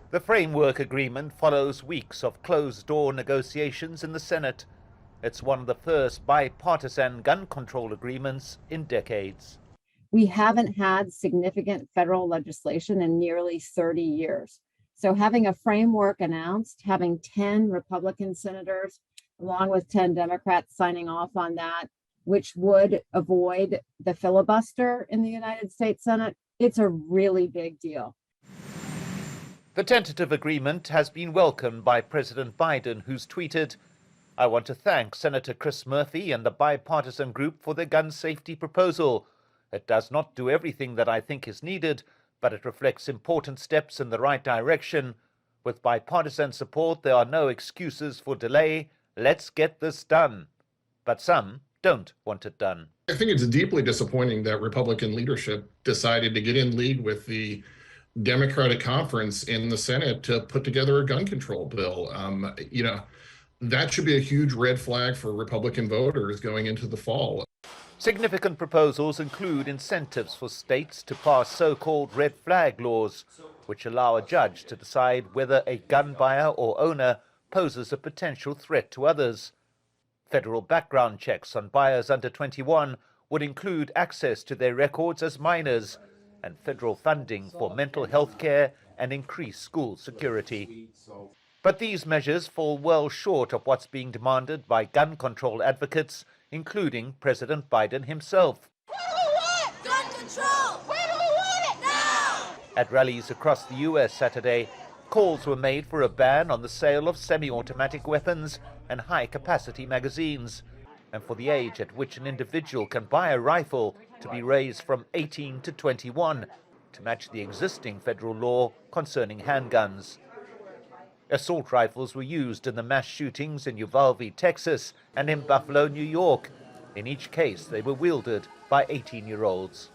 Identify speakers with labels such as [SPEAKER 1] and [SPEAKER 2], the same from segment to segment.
[SPEAKER 1] The framework agreement follows weeks of closed-door negotiations in the Senate. It's one of the first bipartisan gun control agreements in decades.
[SPEAKER 2] We haven't had significant federal legislation in nearly 30 years. So having a framework announced, having 10 Republican senators, along with 10 Democrats signing off on that, which would avoid the filibuster in the United States Senate, it's a really big deal.
[SPEAKER 1] The tentative agreement has been welcomed by President Biden, who's tweeted, "I want to thank Senator Chris Murphy and the bipartisan group for their gun safety proposal. It does not do everything that I think is needed, but it reflects important steps in the right direction. With bipartisan support, there are no excuses for delay. Let's get this done." But some don't want it done.
[SPEAKER 3] I think it's deeply disappointing that Republican leadership decided to get in league with the Democratic conference in the Senate to put together a gun control bill. That should be a huge red flag for Republican voters going into the fall.
[SPEAKER 1] Significant proposals include incentives for states to pass so-called red flag laws, which allow a judge to decide whether a gun buyer or owner poses a potential threat to others. Federal background checks on buyers under 21 would include access to their records as minors, and federal funding for mental health care and increased school security. But these measures fall well short of what's being demanded by gun control advocates, including President Biden himself.
[SPEAKER 4] What do we want? Gun control! Where do we want it? Now!
[SPEAKER 1] At rallies across the U.S. Saturday, calls were made for a ban on the sale of semi-automatic weapons and high-capacity magazines, and for the age at which an individual can buy a rifle to be raised from 18 to 21 to match the existing federal law concerning handguns. Assault rifles were used in the mass shootings in Uvalde, Texas, and in Buffalo, New York. In each case, they were wielded by 18-year-olds.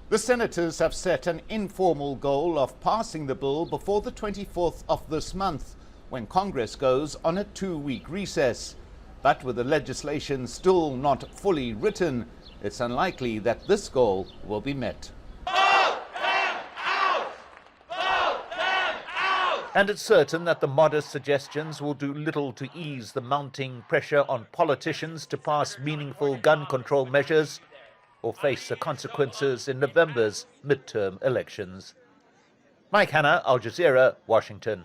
[SPEAKER 1] The senators have set an informal goal of passing the bill before the 24th of this month, when Congress goes on a 2-week recess. But with the legislation still not fully written, it's unlikely that this goal will be met.
[SPEAKER 4] Vote them out! Vote them out!
[SPEAKER 1] And it's certain that the modest suggestions will do little to ease the mounting pressure on politicians to pass meaningful gun control measures or face the consequences in November's midterm elections. Mike Hanna, Al Jazeera, Washington.